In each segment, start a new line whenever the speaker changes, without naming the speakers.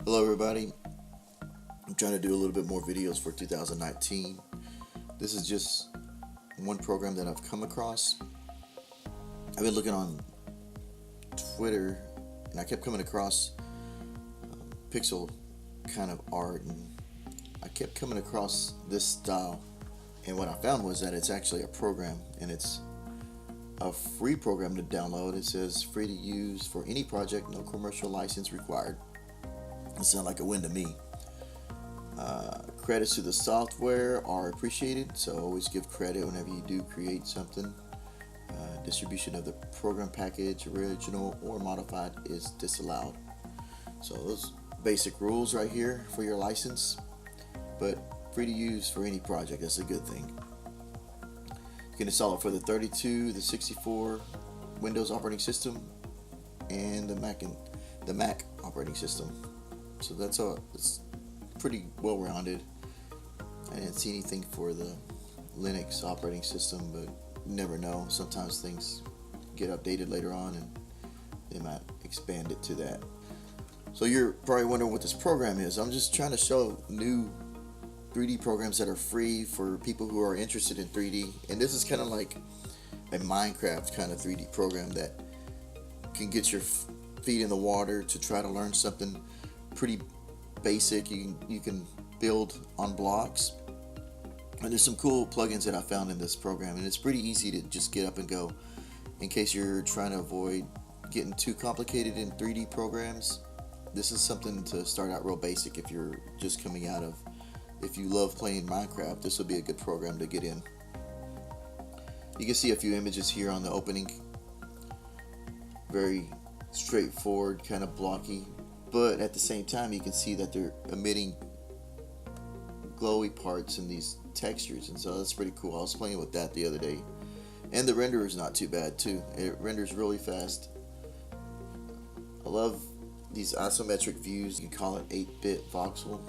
Hello everybody, I'm trying to do a little bit more videos for 2019. This is just one program that I've come across. I've been looking on Twitter and I kept coming across pixel kind of art, and I kept coming across this style, and what I found was that it's actually a program, and it's a free program to download. It says free to use for any project, no commercial license required. It sounds like a win to me. Credits to the software are appreciated, so always give credit whenever you do create something. Distribution of the program package, original or modified, is disallowed. So those basic rules right here for your license, but free to use for any project. That's a good thing. You can install it for the 32, the 64 Windows operating system, and the Mac operating system. So it's pretty well rounded. I didn't see anything for the Linux operating system, but you never know. Sometimes things get updated later on and they might expand it to that. So you're probably wondering what this program is. I'm just trying to show new 3D programs that are free for people who are interested in 3D. And this is kind of like a Minecraft kind of 3D program that can get your feet in the water to try to learn something pretty basic. You can build on blocks, and there's some cool plugins that I found in this program, and it's pretty easy to just get up and go. In case you're trying to avoid getting too complicated in 3D programs, this is something to start out real basic. If you're just coming out of, if you love playing Minecraft, this will be a good program to get in. You can see a few images here on the opening. Very straightforward, kind of blocky, but at the same time you can see that they're emitting glowy parts in these textures, and so that's pretty cool. I was playing with that the other day, and the renderer is not too bad too. It renders really fast. I love these isometric views. You can call it 8-bit voxel.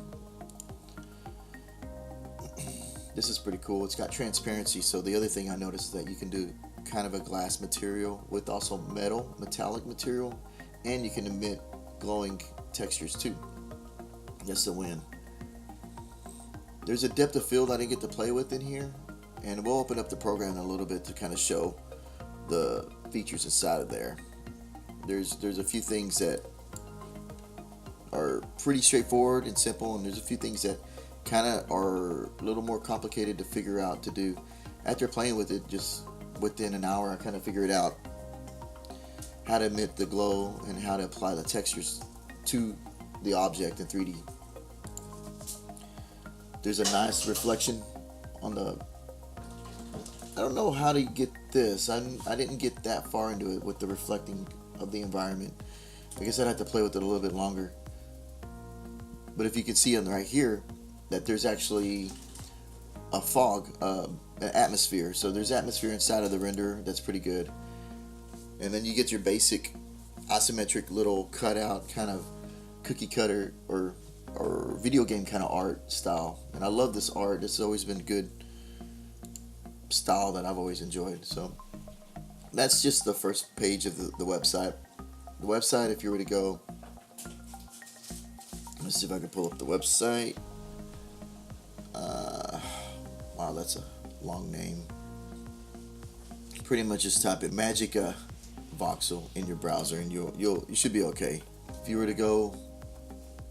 This is pretty cool. It's got transparency, so the other thing I noticed is that you can do kind of a glass material with also metallic material, and you can emit glowing textures too. That's the win. There's a depth of field I didn't get to play with in here, and we'll open up the program in a little bit to kind of show the features inside of there. There's a few things that are pretty straightforward and simple, and there's a few things that kind of are a little more complicated to figure out to do. After playing with it just within an hour, I kind of figured out how to emit the glow and how to apply the textures to the object in 3D. There's a nice reflection on the, I don't know how to get this. I didn't get that far into it with the reflecting of the environment. I guess I'd have to play with it a little bit longer. But if you can see on right here that there's actually a fog, an atmosphere. So there's atmosphere inside of the renderer. That's pretty good. And then you get your basic isometric little cutout kind of cookie cutter or video game kind of art style. And I love this art. It's always been good style that I've always enjoyed. So that's just the first page of the website. The website, if you were to go, let's see if I can pull up the website. Wow, that's a long name. Pretty much just type in Magicavoxel in your browser and you should be okay. If you were to go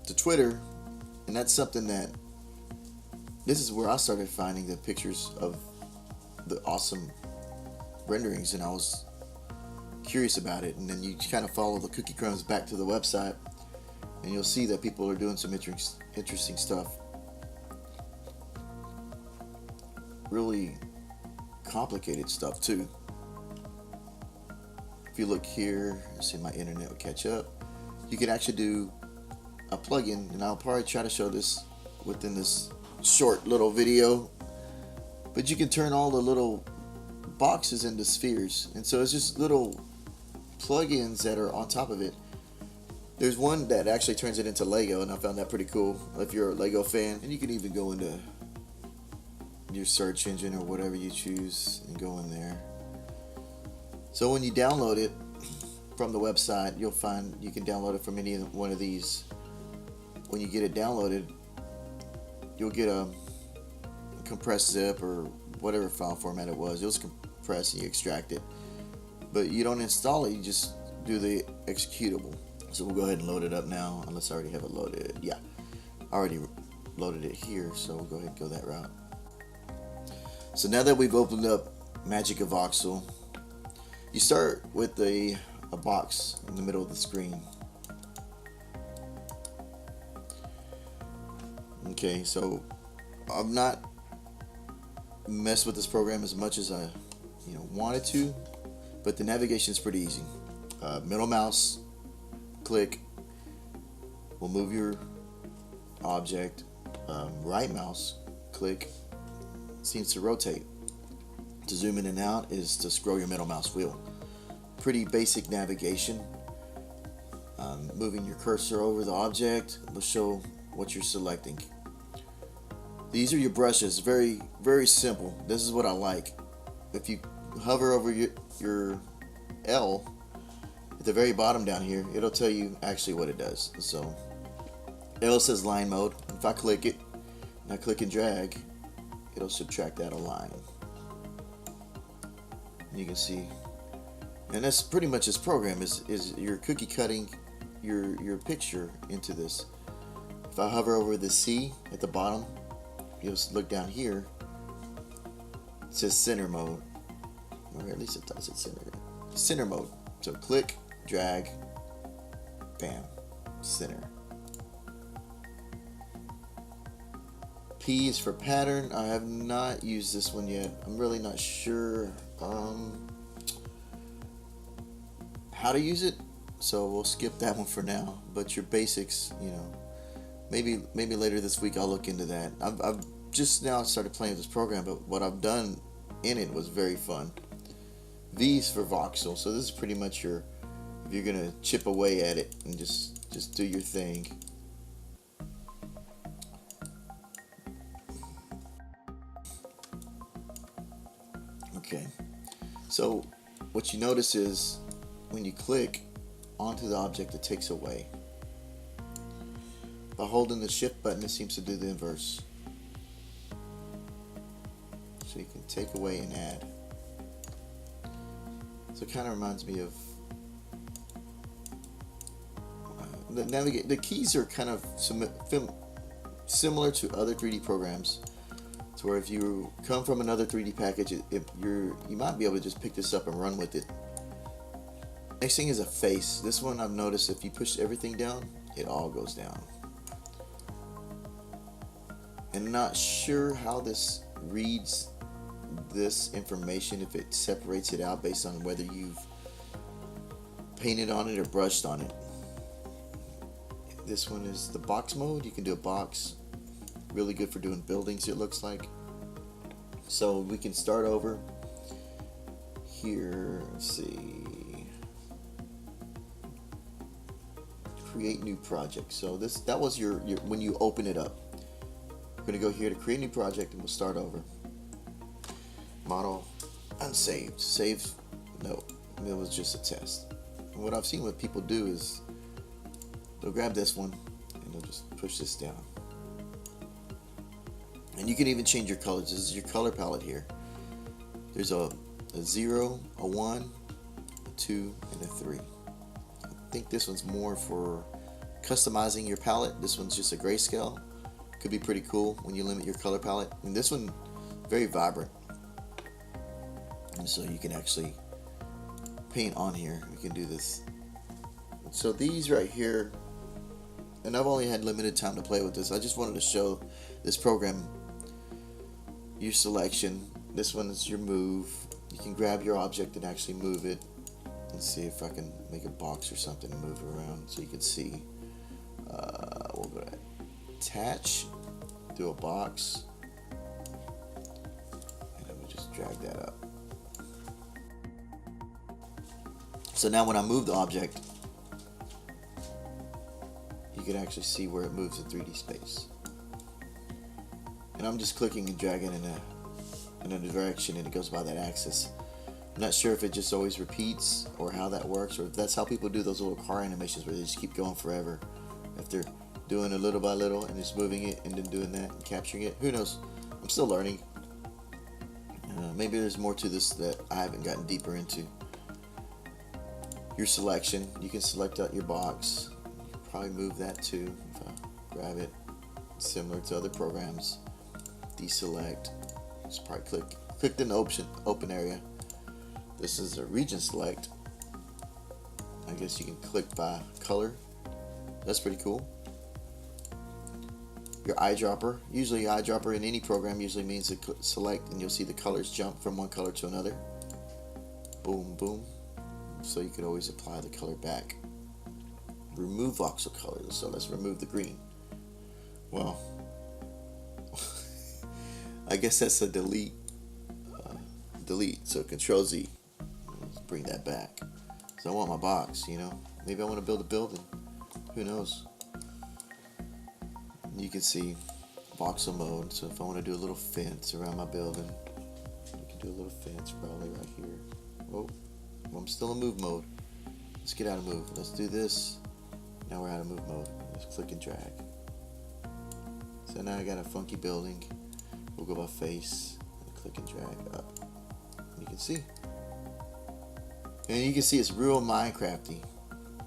to Twitter, and that's something that, this is where I started finding the pictures of the awesome renderings, and I was curious about it. And then you kind of follow the cookie crumbs back to the website, and you'll see that people are doing some interesting stuff. Really complicated stuff too. If you look here, let's see, my internet will catch up. You can actually do a plugin, and I'll probably try to show this within this short little video, but you can turn all the little boxes into spheres, and so it's just little plugins that are on top of it. There's one that actually turns it into Lego, and I found that pretty cool if you're a Lego fan. And you can even go into your search engine or whatever you choose and go in there. So when you download it from the website, you'll find you can download it from any one of these when you get it downloaded, you'll get a compressed zip or whatever file format it was. It was compressed and you extract it. But you don't install it, you just do the executable. So we'll go ahead and load it up now, unless I already have it loaded. Yeah, I already loaded it here, so we'll go ahead and go that route. So now that we've opened up Magicavoxel, you start with a box in the middle of the screen. Okay, so I'm not messed with this program as much as I wanted to, but the navigation is pretty easy. Middle mouse click will move your object. Right mouse click seems to rotate. To zoom in and out is to scroll your middle mouse wheel. Pretty basic navigation. Moving your cursor over the object will show what you're selecting. These are your brushes. Very, very simple. This is what I like. If you hover over your L at the very bottom down here, it'll tell you actually what it does. So L says line mode. If I click it and I click and drag, it'll subtract out a line. You can see, and that's pretty much this program is you're cookie cutting your picture into this. If I hover over the C at the bottom, you'll look down here. It says center mode, or at least it does. It's center mode. So click, drag, bam, center. P is for pattern. I have not used this one yet. I'm really not sure how to use it, so we'll skip that one for now. But your basics, maybe later this week I'll look into that. I've just now started playing with this program, but what I've done in it was very fun. V is for voxel, so this is pretty much if you're gonna chip away at it and just do your thing. Okay, so what you notice is when you click onto the object, it takes away. By holding the shift button, it seems to do the inverse. So you can take away and add. So it kind of reminds me of the keys are kind of similar to other 3D programs. To where if you come from another 3D package, you might be able to just pick this up and run with it. Next thing is a face. This one I've noticed if you push everything down, it all goes down. And I'm not sure how this reads this information, if it separates it out based on whether you've painted on it or brushed on it. This one is the box mode. You can do a box. Really good for doing buildings, it looks like. So we can start over here. Let's see. Create new project. So that was your when you open it up. We're gonna go here to create new project and we'll start over. Model unsaved. Save, no, it was just a test. And what I've seen what people do is they'll grab this one and they'll just push this down. And you can even change your colors. This is your color palette here. There's a 0, a 1, a 2, and a 3. I think this one's more for customizing your palette. This one's just a grayscale. Could be pretty cool when you limit your color palette. And this one, very vibrant. And so you can actually paint on here. You can do this. So these right here, and I've only had limited time to play with this. I just wanted to show this program. Your selection. This one is your move. You can grab your object and actually move it. Let's see if I can make a box or something and move it around so you can see. We'll go to attach, do a box, and then we just drag that up. So now when I move the object, you can actually see where it moves in 3D space. And I'm just clicking and dragging in a direction and it goes by that axis. I'm not sure if it just always repeats or how that works, or if that's how people do those little car animations where they just keep going forever. If they're doing it little by little and just moving it and then doing that and capturing it. Who knows? I'm still learning. Maybe there's more to this that I haven't gotten deeper into. Your selection, you can select out your box. You can probably move that too if I grab it. Similar to other programs. Deselect. Just probably click in the open area. This is a region select. I guess you can click by color. That's pretty cool. Your eyedropper. Usually eyedropper in any program usually means to select and you'll see the colors jump from one color to another. Boom, boom. So you could always apply the color back. Remove voxel color. So let's remove the green. Well, I guess that's a delete. Delete. So Control Z. Let's bring that back. So I want my box, you know. Maybe I want to build a building. Who knows? You can see voxel mode. So if I want to do a little fence around my building, we can do a little fence probably right here. Oh, I'm still in move mode. Let's get out of move. Let's do this. Now we're out of move mode. Let's click and drag. So now I got a funky building. We'll go by face and click and drag up. You can see. And you can see it's real Minecrafty.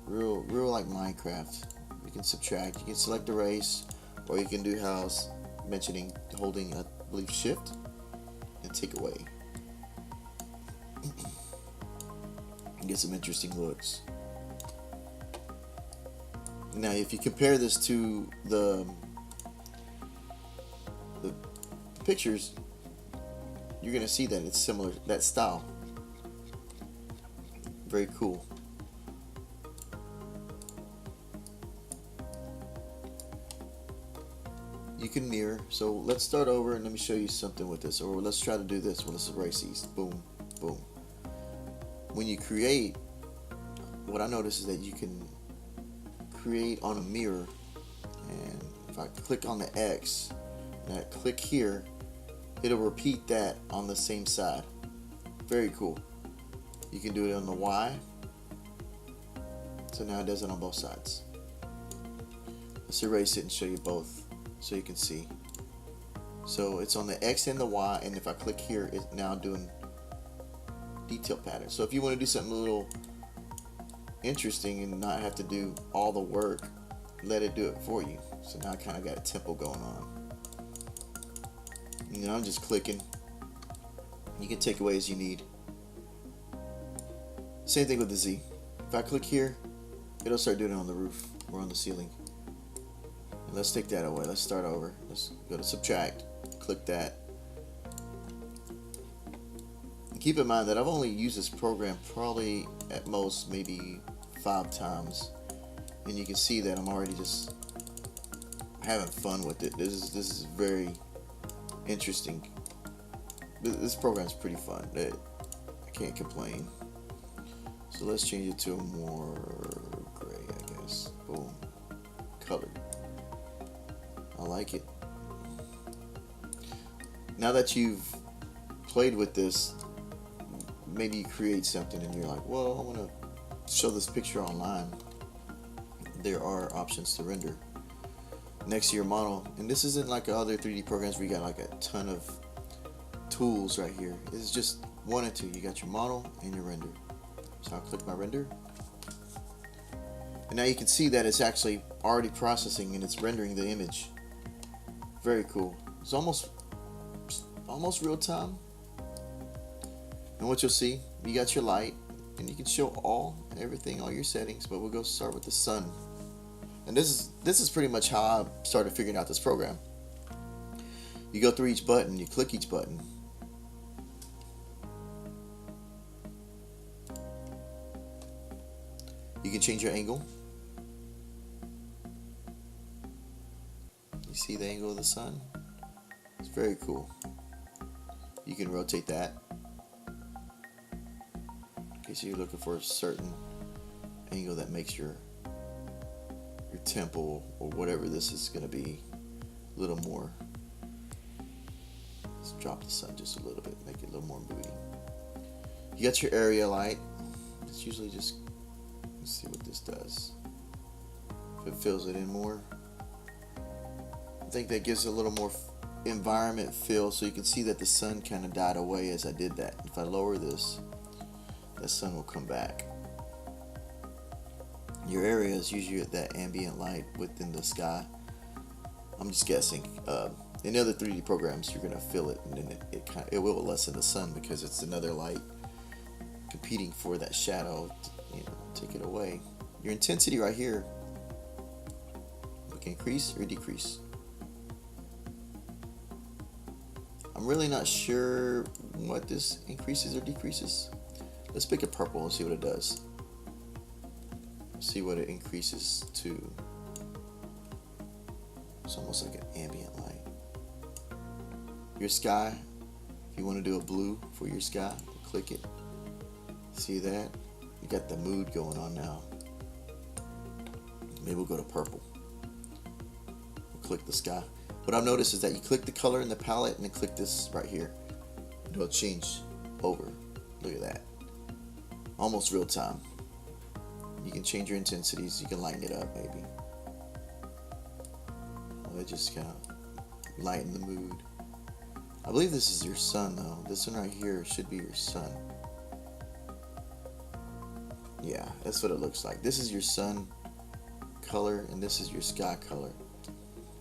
Real like Minecraft. You can subtract. You can select erase. Or you can do how I was mentioning, holding, I believe, shift and take away. Get some interesting looks. Now, if you compare this to the pictures, you're gonna see that it's similar, that style. Very cool. You can mirror. So let's start over and let me show you something with this. Or let's try to do this. Well, let's erase these. Boom, boom. When you create, what I notice is that you can create on a mirror. And if I click on the X and I click here, it'll repeat that on the same side. Very cool. You can do it on the Y. So now it does it on both sides. Let's erase it and show you both so you can see. So it's on the X and the Y, and if I click here, it's now doing detail pattern. So if you want to do something a little interesting and not have to do all the work, let it do it for you. So now I kind of got a tempo going on. You know, I'm just clicking. You can take away as you need. Same thing with the Z. If I click here, it'll start doing it on the roof or on the ceiling. And let's take that away. Let's start over. Let's go to subtract. Click that. And keep in mind that I've only used this program probably at most maybe 5 times. And you can see that I'm already just having fun with it. This is very interesting. This program is pretty fun. I can't complain. So let's change it to a more gray, I guess. Boom. Color. I like it. Now that you've played with this, maybe you create something and you're like, well, I want to show this picture online. There are options to render next to your model. And this isn't like other 3D programs where you got like a ton of tools right here. This is just one and two. You got your model and your render. So I'll click my render. And now you can see that it's actually already processing and it's rendering the image. Very cool. It's almost real time. And what you'll see, you got your light and you can show all your settings, but we'll go start with the sun. And this is pretty much how I started figuring out this program. You go through each button, you click each button. You can change your angle. You see the angle of the sun? It's very cool. You can rotate that in case you're looking for a certain angle that makes your temple or whatever this is going to be a little more. Let's drop the sun just a little bit, make it a little more moody. You got your area light. It's usually just, let's see what this does. If it fills it in more, think that gives a little more environment feel, so you can see that the sun kind of died away as I did that. If I lower this, the sun will come back. Your area is usually at that ambient light within the sky. I'm just guessing. In other 3D programs, you're gonna feel it, and then it will lessen the sun because it's another light competing for that shadow. Take it away. Your intensity right here, we can increase or decrease. I'm really not sure what this increases or decreases. Let's pick a purple and see what it does. See what it increases to. It's almost like an ambient light. Your sky, if you want to do a blue for your sky, click it. See that? You got the mood going on now. Maybe we'll go to purple. We'll click the sky. What I've noticed is that you click the color in the palette and then click this right here. It'll change over. Look at that. Almost real time. You can change your intensities. You can lighten it up maybe. Well, it just kind of lighten the mood. I believe this is your sun though. This one right here should be your sun. Yeah, that's what it looks like. This is your sun color and this is your sky color.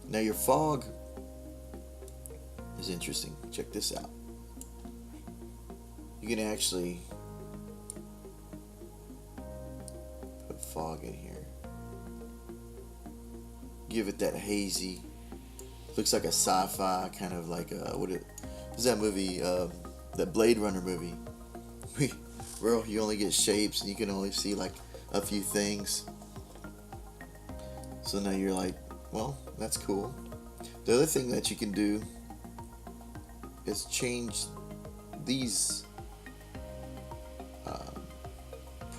Now your fog is interesting. Check this out. You can actually put fog in here. Give it that hazy. Looks like a sci-fi kind of like what is that movie? That Blade Runner movie. Where you only get shapes and you can only see like a few things. So now you're like, well, that's cool. The other thing that you can do is change these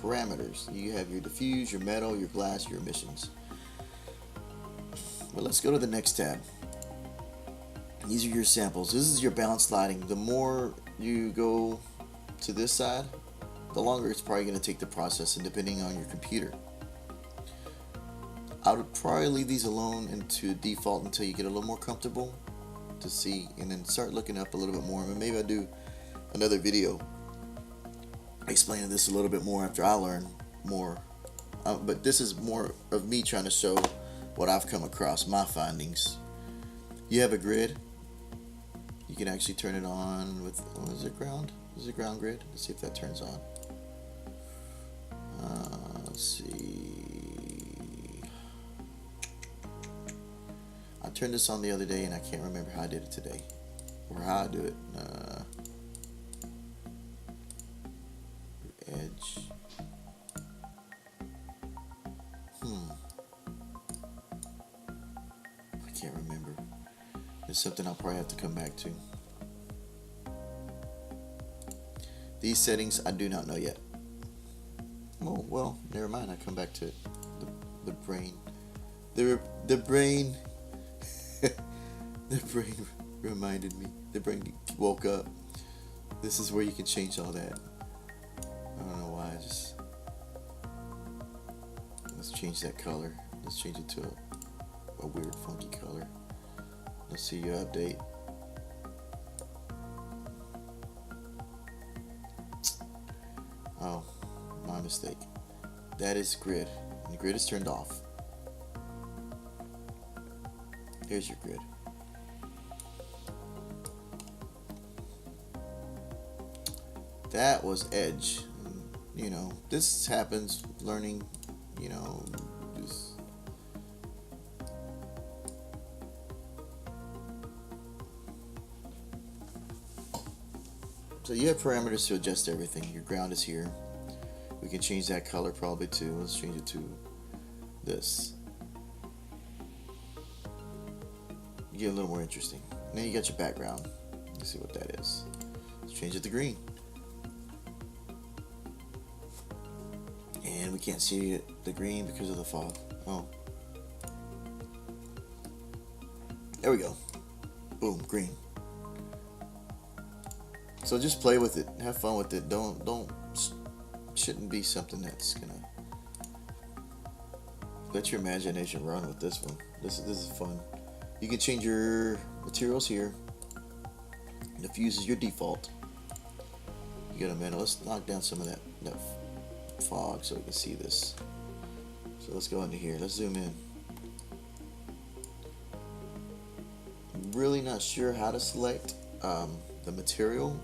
parameters. You have your diffuse, your metal, your glass, your emissions. Well, let's go to the next tab. These are your samples. This is your balanced lighting. The more you go to this side, the longer it's probably going to take to process, and depending on your computer. I would probably leave these alone into default until you get a little more comfortable to see, and then start looking up a little bit more. And maybe I'll do another video explaining this a little bit more after I learn more. But this is more of me trying to show what I've come across, my findings. You have a grid. You can actually turn it on with, is it ground? Is it ground grid? Let's see if that turns on. Let's see. I turned this on the other day and I can't remember how I did it today. Or how I do it. Edge. I can't remember. It's something I'll probably have to come back to. These settings I do not know yet. Oh well, never mind. I come back to it. The brain. The brain. The brain reminded me. The brain woke up. This is where you can change all that. I don't know why. Let's change that color. Let's change it to a weird, funky color. Let's see your update. Oh, my mistake. That is grid. And the grid is turned off. Here's your grid. That was edge. You know, this happens learning, you know, this. So you have parameters to adjust everything. Your ground is here. We can change that color probably too. Let's change it to this. You get a little more interesting. And then you got your background. Let's see what that is. Let's change it to green. And we can't see the green because of the fog. Oh. There we go. Boom, green. So just play with it. Have fun with it. Shouldn't be something that's gonna let your imagination run with this one. This is fun. You can change your materials here. Diffuse is your default. You got a minute. Let's knock down some of that fog so we can see this. So let's go into here. Let's zoom in. Really not sure how to select the material.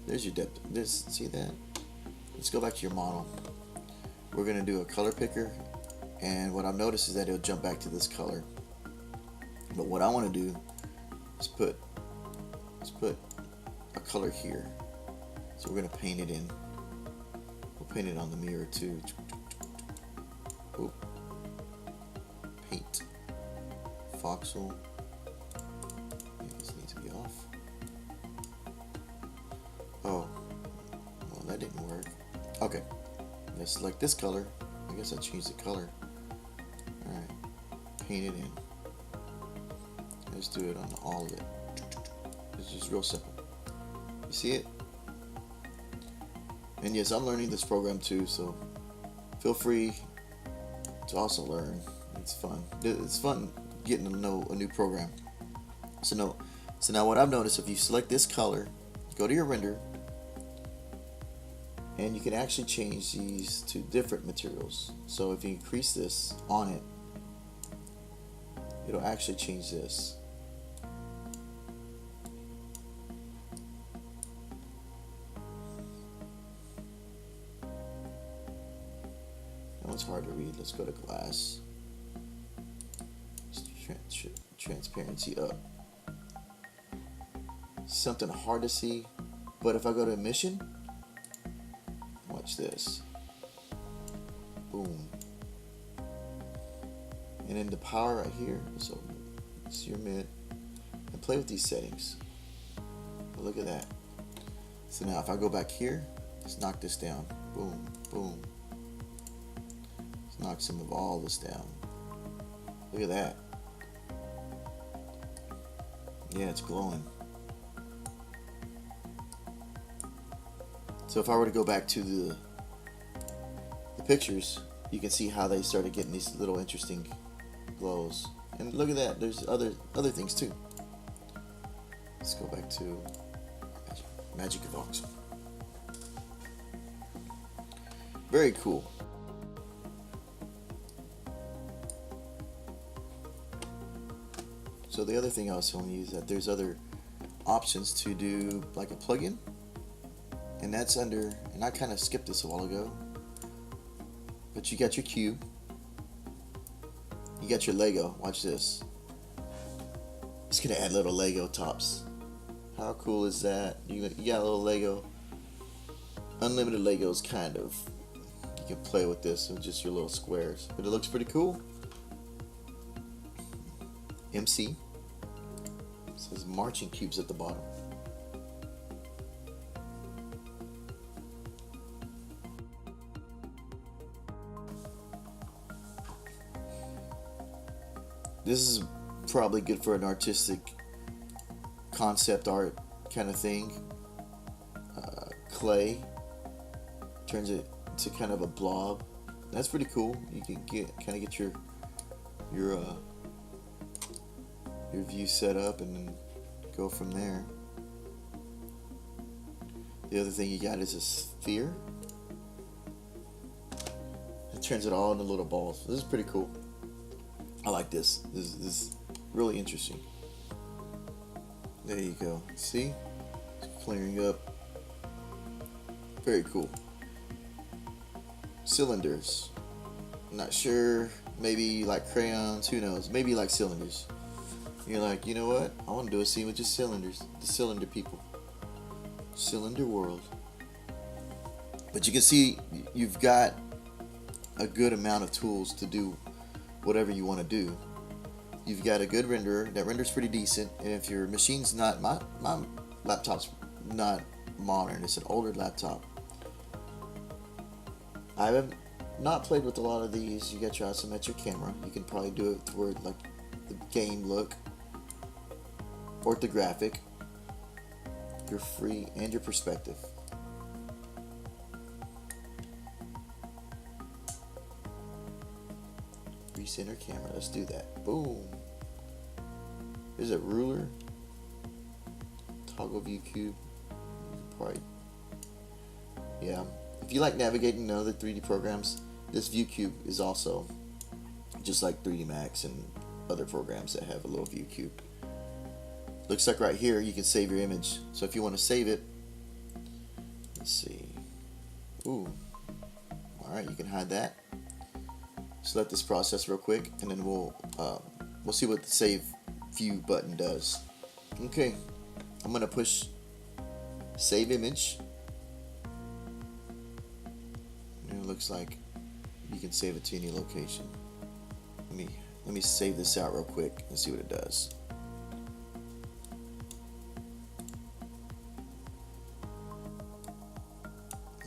There's your depth. See that? Let's go back to your model. We're gonna do a color picker, and what I've noticed is that it'll jump back to this color. But what I want to do is put a color here. So we're gonna paint it in. We'll paint it on the mirror too. Oop. Paint. Voxel. This needs to be off. Oh, well that didn't work. Okay, let's select this color. I guess I changed the color. All right, paint it in. Let's do it on all of it. It's just real simple. You see it? And yes, I'm learning this program too, so feel free to also learn. It's fun. It's fun getting to know a new program. So now what I've noticed, if you select this color, go to your render, and you can actually change these to different materials. So if you increase this on it, it'll actually change this. That one's hard to read. Let's go to glass. Transparency up. Something hard to see, but if I go to emission, watch this. Boom. And then the power right here, so it's your mid, and play with these settings. Look at that. So now if I go back here, let's knock this down. Boom, boom. Let's knock some of all this down. Look at that. Yeah, it's glowing. So if I were to go back to the pictures, you can see how they started getting these little interesting glows. And look at that, there's other things too. Let's go back to Magicavoxel. Very cool. So the other thing I was telling you is that there's other options to do like a plugin, and that's under, and I kind of skipped this a while ago, but you got your cube, you got your Lego. Watch this. It's gonna add little Lego tops. How cool is that? You got a little Lego, unlimited Legos kind of. You can play with this with just your little squares, but it looks pretty cool. MC. It says marching cubes at the bottom. This is probably good for an artistic concept art kind of thing. Clay turns it to kind of a blob. That's pretty cool. You can get your view set up and then go from there. The other thing you got is a sphere. It turns it all into little balls. This is pretty cool. I like this. This is really interesting. There you go. See? It's clearing up. Very cool. Cylinders. Not sure. Maybe like crayons. Who knows? Maybe like cylinders. You're like, you know what? I want to do a scene with just cylinders. The cylinder people. Cylinder world. But you can see you've got a good amount of tools to do whatever you want to do. You've got a good renderer. That render's pretty decent. And if your machine's not, my laptop's not modern. It's an older laptop. I have not played with a lot of these. You got your isometric camera. You can probably do it where like the game look. Orthographic, your free, and your perspective. Recenter camera, let's do that. Boom. Is it ruler? Toggle view cube. Probably. Yeah. If you like navigating other 3D programs, this view cube is also just like 3D Max and other programs that have a little view cube. Looks like right here you can save your image. So if you want to save it, let's see. Ooh. Alright, you can hide that. So let this process real quick, and then we'll see what the save view button does. Okay, I'm gonna push save image. And it looks like you can save it to any location. Let me save this out real quick and see what it does.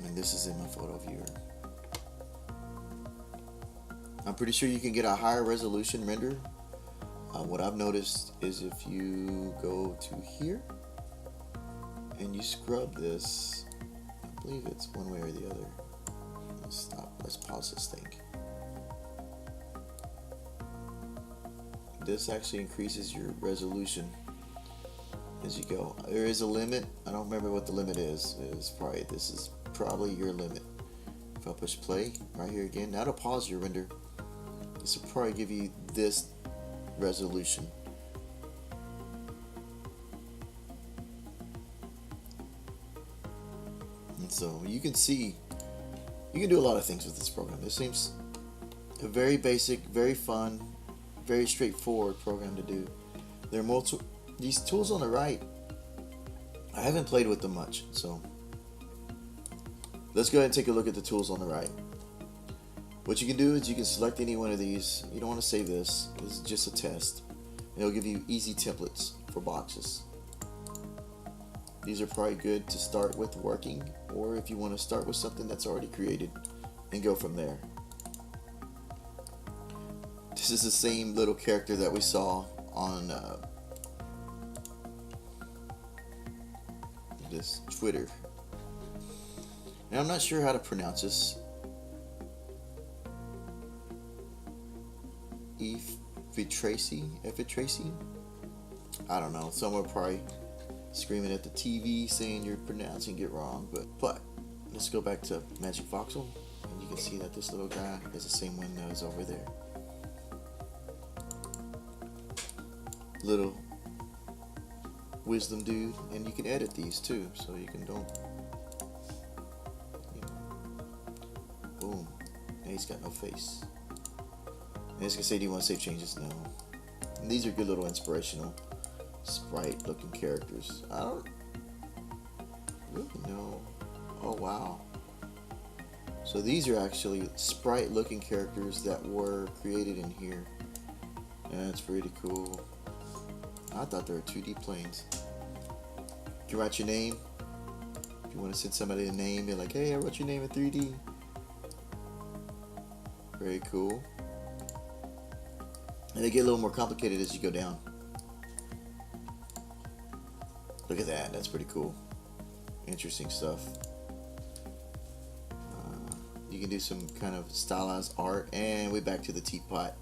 And this is in my photo viewer. I'm pretty sure you can get a higher resolution render. What I've noticed is if you go to here and you scrub this, I believe it's one way or the other. Let's stop. Let's pause this thing. This actually increases your resolution as you go. There is a limit. I don't remember what the limit is. This is probably your limit. If I push play right here again, now to pause your render, this will probably give you this resolution. And so you can see you can do a lot of things with this program. This seems a very basic, very fun, very straightforward program to do. There are these tools on the right. I haven't played with them much, so let's go ahead and take a look at the tools on the right. What you can do is you can select any one of these. You don't want to save this. This is just a test. And it'll give you easy templates for boxes. These are probably good to start with working, or if you want to start with something that's already created and go from there. This is the same little character that we saw on this Twitter. Now I'm not sure how to pronounce this. Effitracy? I don't know. Someone probably screaming at the TV saying you're pronouncing it wrong, but let's go back to Magicavoxel, and you can see that this little guy has the same window as over there. Little wisdom dude, and you can edit these too, so you can boom. And he's got no face. And it's gonna say, do you want to save changes? No. And these are good little inspirational sprite looking characters. I don't really know. Oh wow. So these are actually sprite looking characters that were created in here. And that's pretty cool. I thought they were 2D planes. You can write your name. If you want to send somebody a name, you're like, hey, I wrote your name in 3D. Very cool. And they get a little more complicated as you go down. Look at that. That's pretty cool. Interesting stuff. You can do some kind of stylized art. And we're back to the teapot.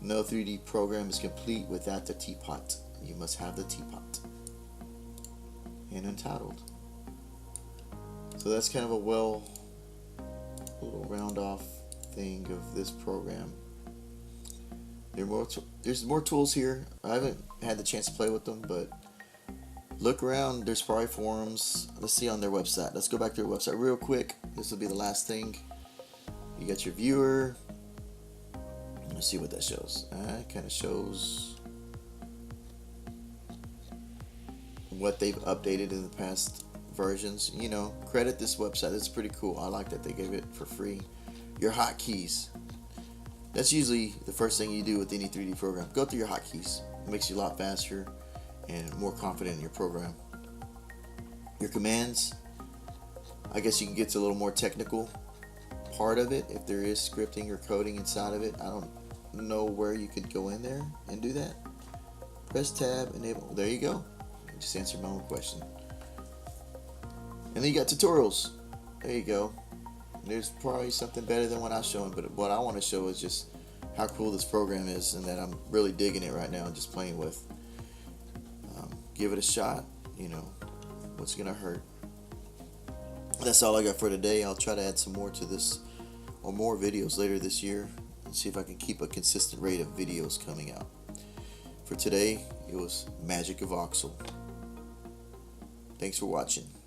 No 3D program is complete without the teapot. You must have the teapot. And untitled. So that's kind of a little round off thing of this program. There's more tools here. I haven't had the chance to play with them, but look around. There's probably forums. Let's see on their website. Let's go back to their website real quick. This will be the last thing. You got your viewer. Let's see what that shows. It kind of shows what they've updated in the past versions. You know, credit this website. It's pretty cool. I like that they gave it for free. Your hotkeys. That's usually the first thing you do with any 3D program. Go through your hotkeys. It makes you a lot faster and more confident in your program. Your commands. I guess you can get to a little more technical part of it if there is scripting or coding inside of it. I don't know where you could go in there and do that. Press tab, enable. There you go. I just answered my own question. And then you got tutorials. There you go. There's probably something better than what I'm showing, but what I want to show is just how cool this program is and that I'm really digging it right now and just playing with. Give it a shot. What's gonna hurt? That's all I got for today. I'll try to add some more to this, or more videos later this year, and see if I can keep a consistent rate of videos coming out. For today, it was Magicavoxel. Thanks for watching.